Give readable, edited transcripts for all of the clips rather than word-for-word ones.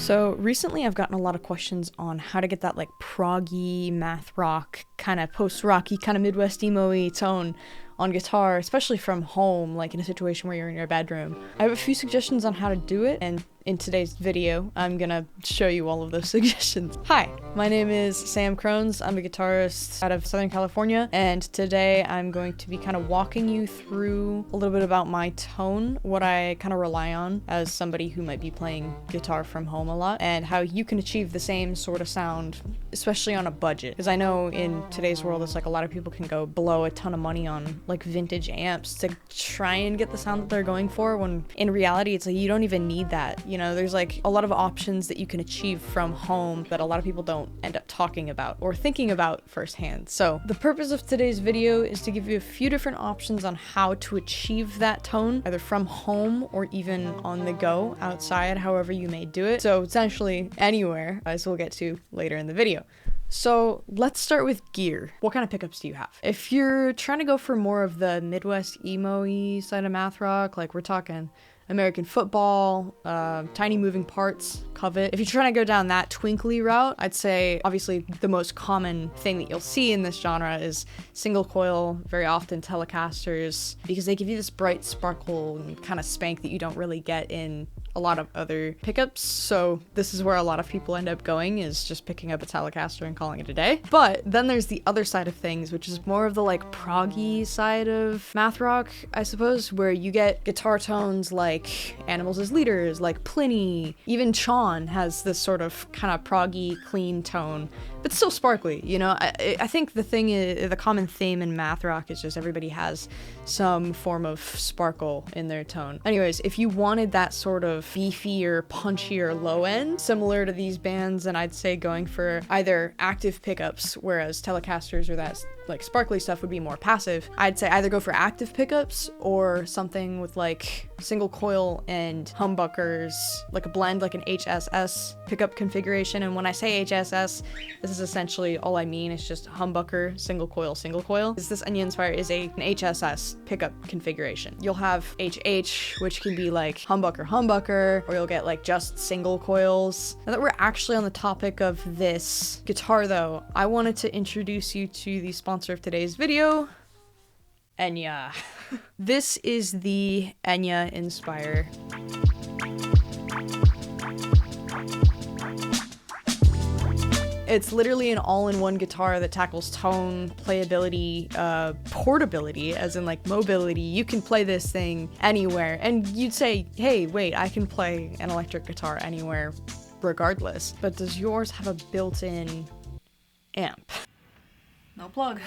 So recently I've gotten a lot of questions on how to get that like proggy, math rock, kind of post-rocky, kind of Midwest emo-y tone on guitar, especially from home, like in a situation where you're in your bedroom. I have a few suggestions on how to do it, and in today's video, I'm gonna show you all of those suggestions. Hi, my name is Sam Krones. I'm a guitarist out of Southern California, and today I'm going to be kind of walking you through a little bit about my tone, what I kind of rely on as somebody who might be playing guitar from home a lot, and how you can achieve the same sort of sound, especially on a budget. Because I know in today's world, it's like a lot of people can go blow a ton of money on like vintage amps to try and get the sound that they're going for, when in reality, it's like you don't even need that. You know, there's like a lot of options that you can achieve from home that a lot of people don't end up talking about or thinking about firsthand. So the purpose of today's video is to give you a few different options on how to achieve that tone, either from home or even on the go, outside, however you may do it. So essentially anywhere, as we'll get to later in the video. So let's start with gear. What kind of pickups do you have? If you're trying to go for more of the Midwest emo-y side of math rock, like we're talking American Football, Tiny Moving Parts, Covet. If you're trying to go down that twinkly route, I'd say obviously the most common thing that you'll see in this genre is single coil, very often Telecasters, because they give you this bright sparkle and kind of spank that you don't really get in a lot of other pickups. So this is where a lot of people end up going, is just picking up a Telecaster and calling it a day. But then there's the other side of things, which is more of the like proggy side of math rock, I suppose, where you get guitar tones like Animals as Leaders, like Pliny, even Chon has this sort of kind of proggy, clean tone, but still sparkly, you know? I think the thing is, the common theme in math rock is just everybody has some form of sparkle in their tone. Anyways, if you wanted that sort of beefier, punchier low end, similar to these bands, then I'd say going for either active pickups, whereas Telecasters or that like sparkly stuff would be more passive. I'd say either go for active pickups or something with like single coil and humbuckers, like a blend, like an HSS pickup configuration. And when I say HSS, this is essentially all I mean. It's just humbucker, single coil, single coil. This Enya Inspire is an HSS pickup configuration. You'll have HH, which can be like humbucker, humbucker, or you'll get like just single coils. Now that we're actually on the topic of this guitar though, I wanted to introduce you to the sponsor of today's video, Enya. This is the Enya Inspire. It's literally an all-in-one guitar that tackles tone, playability, portability, as in like mobility. You can play this thing anywhere, and you'd say, hey, wait, I can play an electric guitar anywhere regardless. But does yours have a built-in amp? No plug.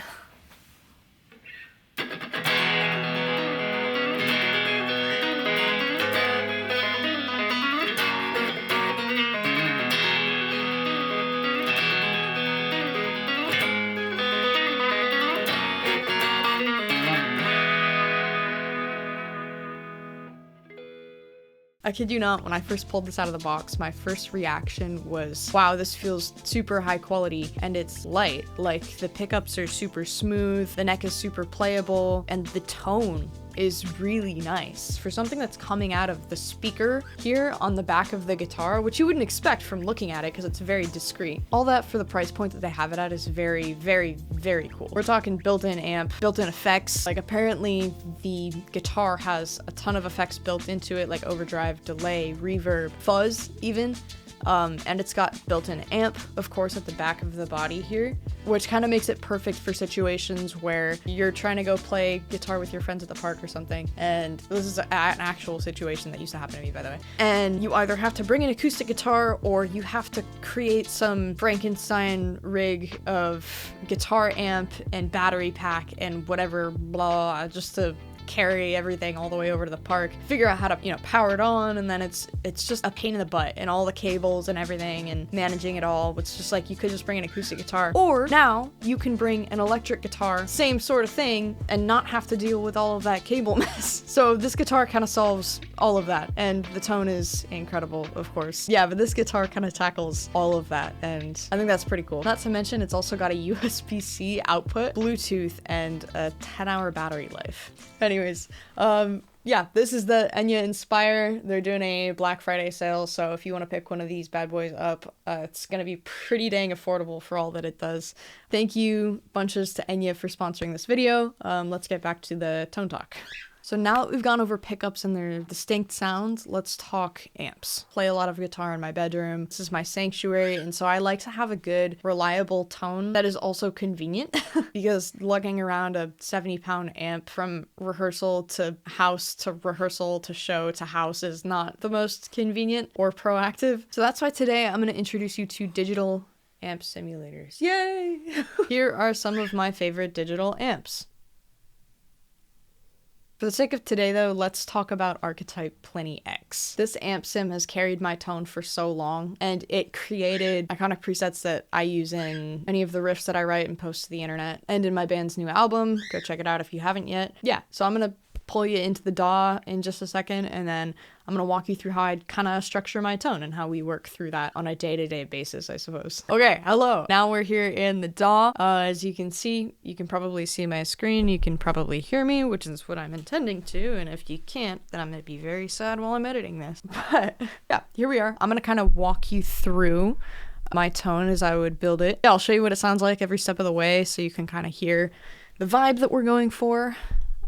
I kid you not, when I first pulled this out of the box, my first reaction was, wow, this feels super high quality and it's light. Like the pickups are super smooth, the neck is super playable, and the tone is really nice for something that's coming out of the speaker here on the back of the guitar, which you wouldn't expect from looking at it because it's very discreet. All that for the price point that they have it at is very, very, very cool. We're talking built-in amp, built-in effects. Like apparently the guitar has a ton of effects built into it, like overdrive, delay, reverb, fuzz even. And it's got built-in amp, of course, at the back of the body here, which kind of makes it perfect for situations where you're trying to go play guitar with your friends at the park or something. And this is an actual situation that used to happen to me, by the way. And you either have to bring an acoustic guitar or you have to create some Frankenstein rig of guitar amp and battery pack and whatever, blah, just to carry everything all the way over to the park, figure out how to, you know, power it on, and then it's just a pain in the butt, and all the cables and everything and managing it all. It's just like you could just bring an acoustic guitar, or now you can bring an electric guitar, same sort of thing, and not have to deal with all of that cable mess. So this guitar kind of solves all of that, and the tone is incredible, of course. Yeah, but this guitar kind of tackles all of that, and I think that's pretty cool. Not to mention, it's also got a USB-C output, Bluetooth, and a 10-hour battery life. Anyways, yeah, this is the Enya Inspire. They're doing a Black Friday sale, so if you want to pick one of these bad boys up, it's gonna be pretty dang affordable for all that it does. Thank you bunches to Enya for sponsoring this video. Let's get back to the tone talk. So now that we've gone over pickups and their distinct sounds, let's talk amps. Play a lot of guitar in my bedroom. This is my sanctuary, and so I like to have a good, reliable tone that is also convenient because lugging around a 70-pound amp from rehearsal to house to rehearsal to show to house is not the most convenient or proactive. So that's why today I'm going to introduce you to digital amp simulators. Yay! Here are some of my favorite digital amps. For the sake of today though, let's talk about Archetype Plenty X. This amp sim has carried my tone for so long, and it created iconic presets that I use in any of the riffs that I write and post to the internet, and in my band's new album. Go check it out if you haven't yet. Yeah, so I'm gonna pull you into the DAW in just a second, and then I'm gonna walk you through how I kind of structure my tone and how we work through that on a day-to-day basis, I suppose. Okay, hello. Now we're here in the DAW. As you can see, you can probably see my screen. You can probably hear me, which is what I'm intending to. And if you can't, then I'm gonna be very sad while I'm editing this. But yeah, here we are. I'm gonna kind of walk you through my tone as I would build it. Yeah, I'll show you what it sounds like every step of the way so you can kind of hear the vibe that we're going for.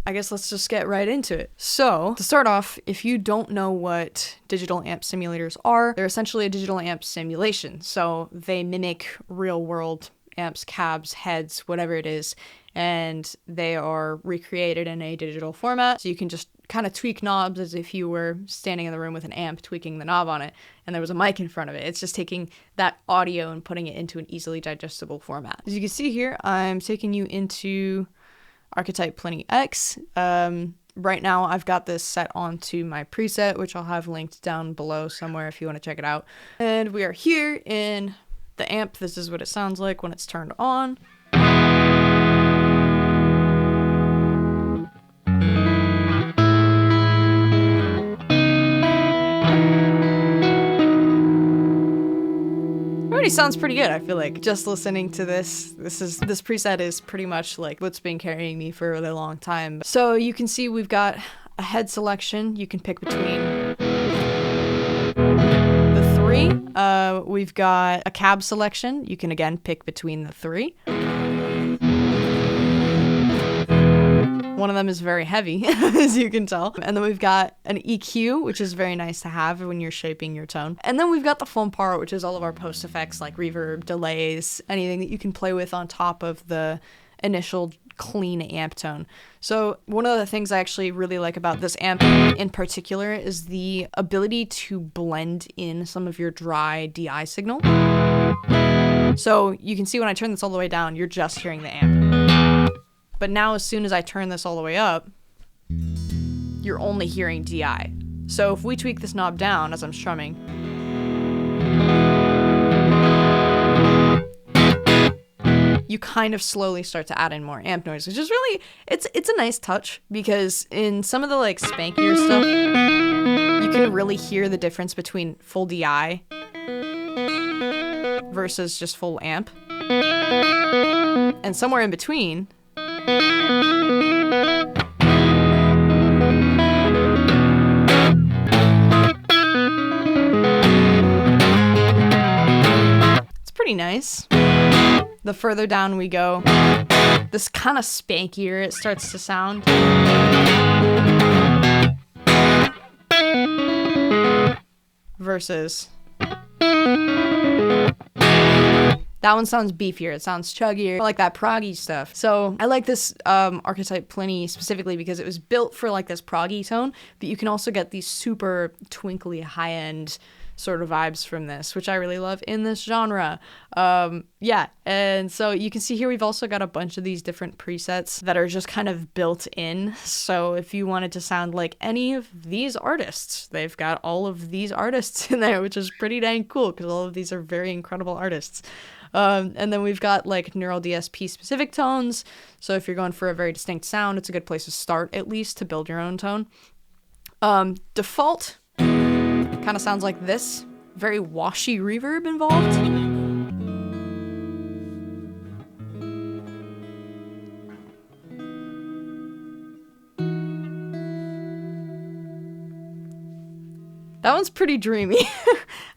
I guess let's just get right into it. So, to start off, if you don't know what digital amp simulators are, they're essentially a digital amp simulation. So, they mimic real world amps, cabs, heads, whatever it is, and they are recreated in a digital format. So, you can just kind of tweak knobs as if you were standing in the room with an amp, tweaking the knob on it, and there was a mic in front of it. It's just taking that audio and putting it into an easily digestible format. As you can see here, I'm taking you into Archetype Plenty X. Right now I've got this set onto my preset, which I'll have linked down below somewhere if you want to check it out. And we are here in the amp. This is what it sounds like when it's turned on. Sounds pretty good. I feel like just listening to this preset is pretty much like what's been carrying me for a really long time. So you can see we've got a head selection. You can pick between the three. We've got a cab selection. You can again pick between the three. One of them is very heavy, as you can tell. And then we've got an EQ, which is very nice to have when you're shaping your tone. And then we've got the fun part, which is all of our post effects like reverb, delays, anything that you can play with on top of the initial clean amp tone. So one of the things I actually really like about this amp in particular is the ability to blend in some of your dry DI signal. So you can see when I turn this all the way down, you're just hearing the amp. But now as soon as I turn this all the way up, you're only hearing DI. So if we tweak this knob down as I'm strumming, you kind of slowly start to add in more amp noise, which is really, it's a nice touch, because in some of the like spankier stuff, you can really hear the difference between full DI versus just full amp. And somewhere in between, it's pretty nice. The further down we go, this kind of spankier it starts to sound. Versus that one sounds beefier, it sounds chuggier, I like that proggy stuff. So I like this Archetype Plenty specifically because it was built for like this proggy tone, but you can also get these super twinkly high-end sort of vibes from this, which I really love in this genre. Yeah, and so you can see here we've also got a bunch of these different presets that are just kind of built in. So if you wanted to sound like any of these artists, they've got all of these artists in there, which is pretty dang cool because all of these are very incredible artists. And then we've got like neural DSP specific tones. So if you're going for a very distinct sound, it's a good place to start at least to build your own tone. Default kind of sounds like this, very washy reverb involved. That one's pretty dreamy.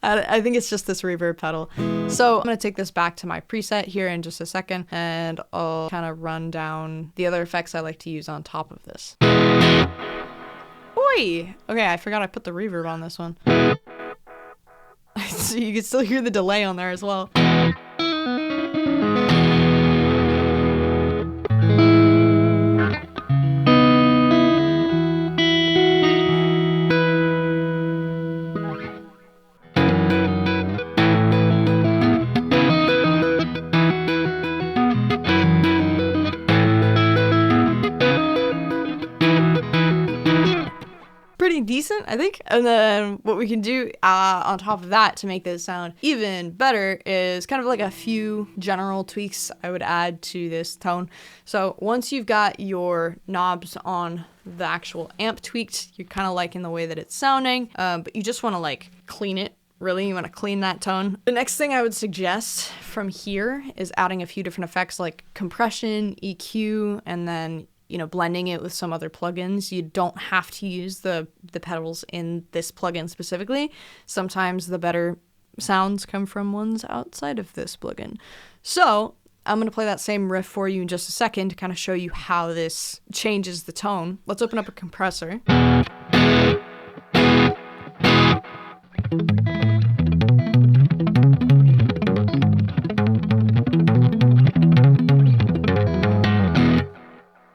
I think it's just this reverb pedal. So I'm gonna take this back to my preset here in just a second, and I'll kind of run down the other effects I like to use on top of this. Oi! Okay, I forgot I put the reverb on this one. So you can still hear the delay on there as well. Pretty decent, I think. And then what we can do on top of that to make this sound even better is kind of like a few general tweaks I would add to this tone. So once you've got your knobs on the actual amp tweaked, you're kind of liking the way that it's sounding, but you just want to like clean it. Really, you want to clean that tone. The next thing I would suggest from here is adding a few different effects like compression, EQ, and then blending it with some other plugins. You don't have to use the pedals in this plugin specifically. Sometimes the better sounds come from ones outside of this plugin. So I'm going to play that same riff for you in just a second to kind of show you how this changes the tone. Let's open up a compressor.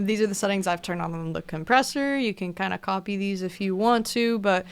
These are the settings I've turned on the compressor. You can kind of copy these if you want to, but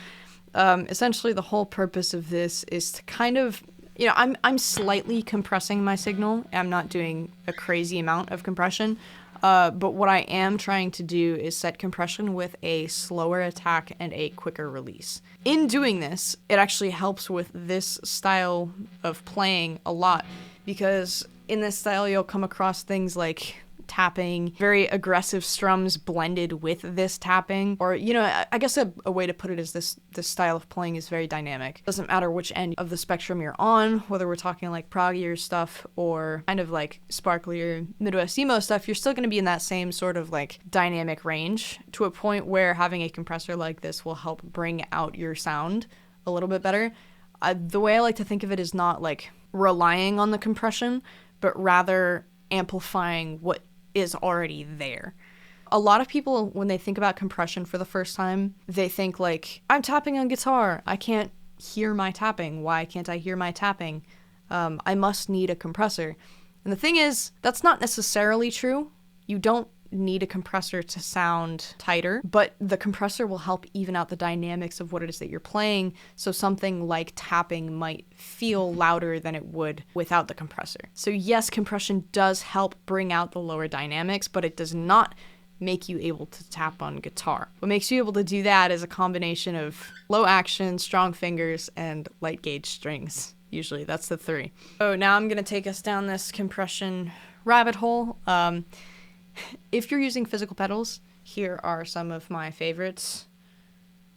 essentially the whole purpose of this is to kind of, I'm slightly compressing my signal. I'm not doing a crazy amount of compression, but what I am trying to do is set compression with a slower attack and a quicker release. In doing this, it actually helps with this style of playing a lot, because in this style you'll come across things like tapping, very aggressive strums blended with this tapping, or I guess a way to put it is this style of playing is very dynamic. It doesn't matter which end of the spectrum you're on, whether we're talking like proggier stuff or kind of like sparklier Midwest emo stuff, you're still going to be in that same sort of like dynamic range, to a point where having a compressor like this will help bring out your sound a little bit better. The way I like to think of it is not like relying on the compression, but rather amplifying what is already there. A lot of people, when they think about compression for the first time, they think like, I'm tapping on guitar, I can't hear my tapping. Why can't I hear my tapping? I must need a compressor. And the thing is, that's not necessarily true. You don't need a compressor to sound tighter, but the compressor will help even out the dynamics of what it is that you're playing, so something like tapping might feel louder than it would without the compressor. So yes, compression does help bring out the lower dynamics, but it does not make you able to tap on guitar. What makes you able to do that is a combination of low action, strong fingers, and light gauge strings. Usually that's the three. So now I'm gonna take us down this compression rabbit hole. If you're using physical pedals, here are some of my favorites.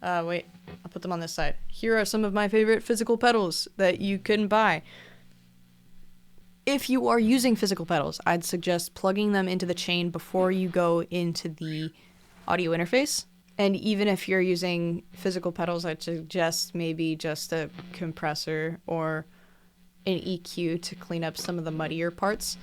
Wait, I'll put them on this side. Here are some of my favorite physical pedals that you can buy. If you are using physical pedals, I'd suggest plugging them into the chain before you go into the audio interface. And even if you're using physical pedals, I'd suggest maybe just a compressor or an EQ to clean up some of the muddier parts.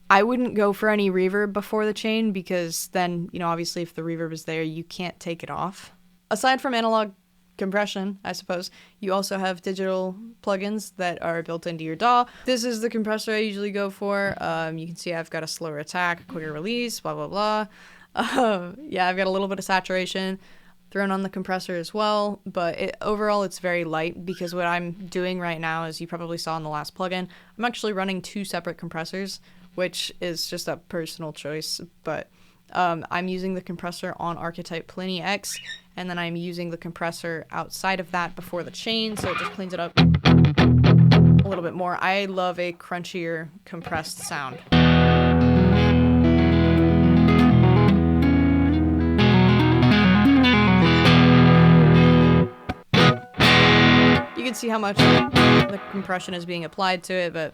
I wouldn't go for any reverb before the chain, because then, obviously if the reverb is there, you can't take it off. Aside from analog compression, I suppose, you also have digital plugins that are built into your DAW. This is the compressor I usually go for. You can see I've got a slower attack, a quicker release, blah, blah, blah. Yeah, I've got a little bit of saturation thrown on the compressor as well, but overall it's very light, because what I'm doing right now, as you probably saw in the last plugin, I'm actually running two separate compressors, which is just a personal choice, but I'm using the compressor on Archetype Pliny X, and then I'm using the compressor outside of that before the chain, so it just cleans it up a little bit more. I love a crunchier, compressed sound. You can see how much the compression is being applied to it, but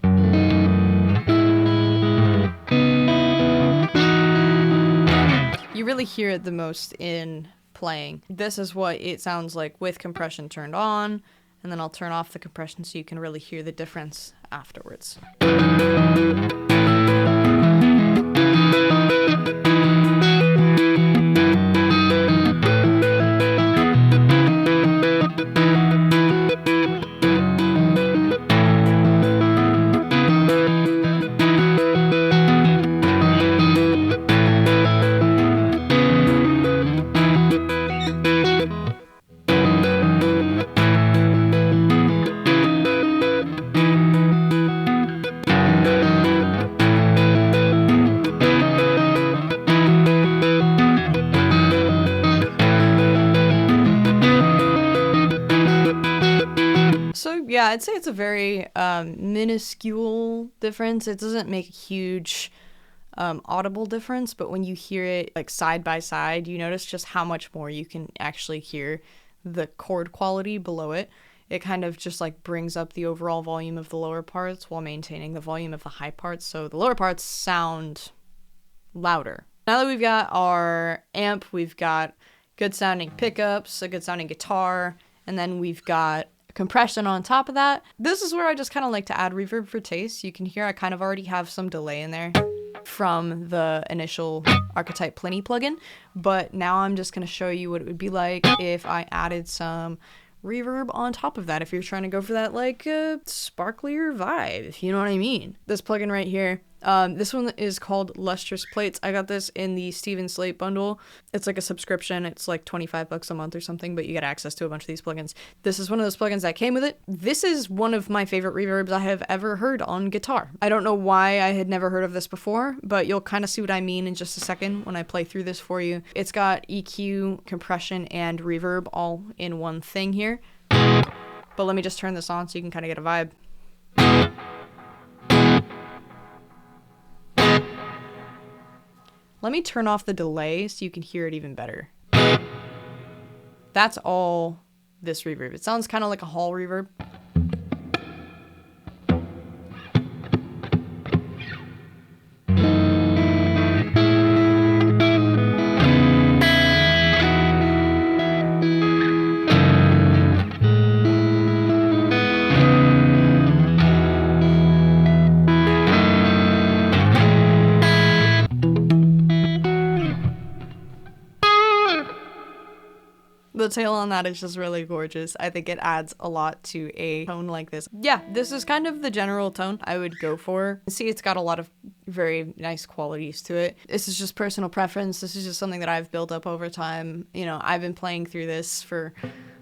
you really hear it the most in playing. This is what it sounds like with compression turned on, and then I'll turn off the compression so you can really hear the difference afterwards. So yeah, I'd say it's a very minuscule difference. It doesn't make a huge audible difference, but when you hear it like side by side, you notice just how much more you can actually hear the chord quality below it. It kind of just like brings up the overall volume of the lower parts while maintaining the volume of the high parts, so the lower parts sound louder. Now that we've got our amp, we've got good sounding pickups, a good sounding guitar, and then we've got compression on top of that. This is where I just kind of like to add reverb for taste. You can hear I kind of already have some delay in there from the initial Archetype Pliny plugin, but now I'm just going to show you what it would be like if I added some reverb on top of that, if you're trying to go for that like sparklier vibe, if you know what I mean. This plugin right here, this one is called Lustrous Plates. I got this in the Steven Slate bundle. It's like a subscription. It's like 25 bucks a month or something, but you get access to a bunch of these plugins. This is one of those plugins that came with it. This is one of my favorite reverbs I have ever heard on guitar. I don't know why I had never heard of this before, but you'll kind of see what I mean in just a second when I play through this for you. It's got EQ, compression, and reverb all in one thing here. But let me just turn this on so you can kind of get a vibe. Let me turn off the delay so you can hear it even better. That's all this reverb. It sounds kind of like a hall reverb. The tail on that is just really gorgeous. I think it adds a lot to a tone like this. Yeah, this is kind of the general tone I would go for. See, it's got a lot of very nice qualities to it. This is just personal preference. This is just something that I've built up over time. You know, I've been playing through this for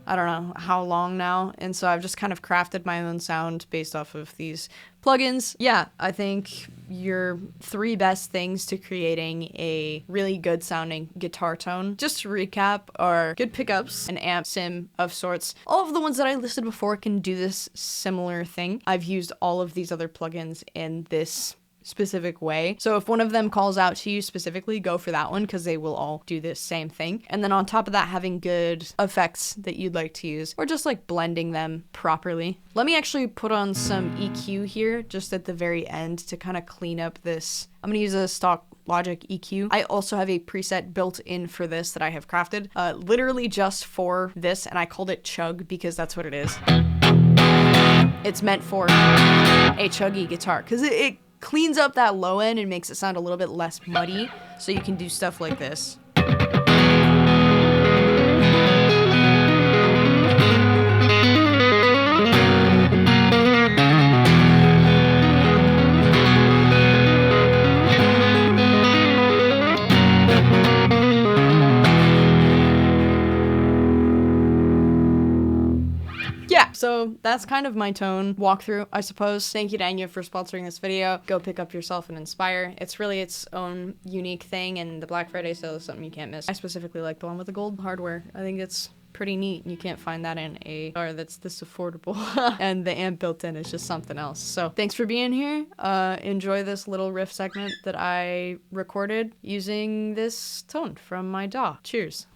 I don't know how long now, and so I've just kind of crafted my own sound based off of these plugins. Yeah, I think your 3 best things to creating a really good sounding guitar tone, just to recap, are good pickups, an amp sim of sorts. All of the ones that I listed before can do this similar thing. I've used all of these other plugins in this specific way. So if one of them calls out to you specifically, go for that one because they will all do this same thing. And then on top of that, having good effects that you'd like to use, or just like blending them properly. Let me actually put on some EQ here just at the very end to kind of clean up this. I'm gonna use a stock Logic EQ. I also have a preset built in for this that I have crafted literally just for this, and I called it Chug because that's what it is. It's meant for a chuggy guitar because it cleans up that low end and makes it sound a little bit less muddy, so you can do stuff like this. Yeah, so that's kind of my tone walkthrough, I suppose. Thank you to Enya for sponsoring this video. Go pick up yourself and Inspire. It's really its own unique thing, and the Black Friday sale is something you can't miss. I specifically like the one with the gold hardware. I think it's pretty neat, and you can't find that in a car that's this affordable. And the amp built in is just something else. So thanks for being here. Enjoy this little riff segment that I recorded using this tone from my DAW. Cheers.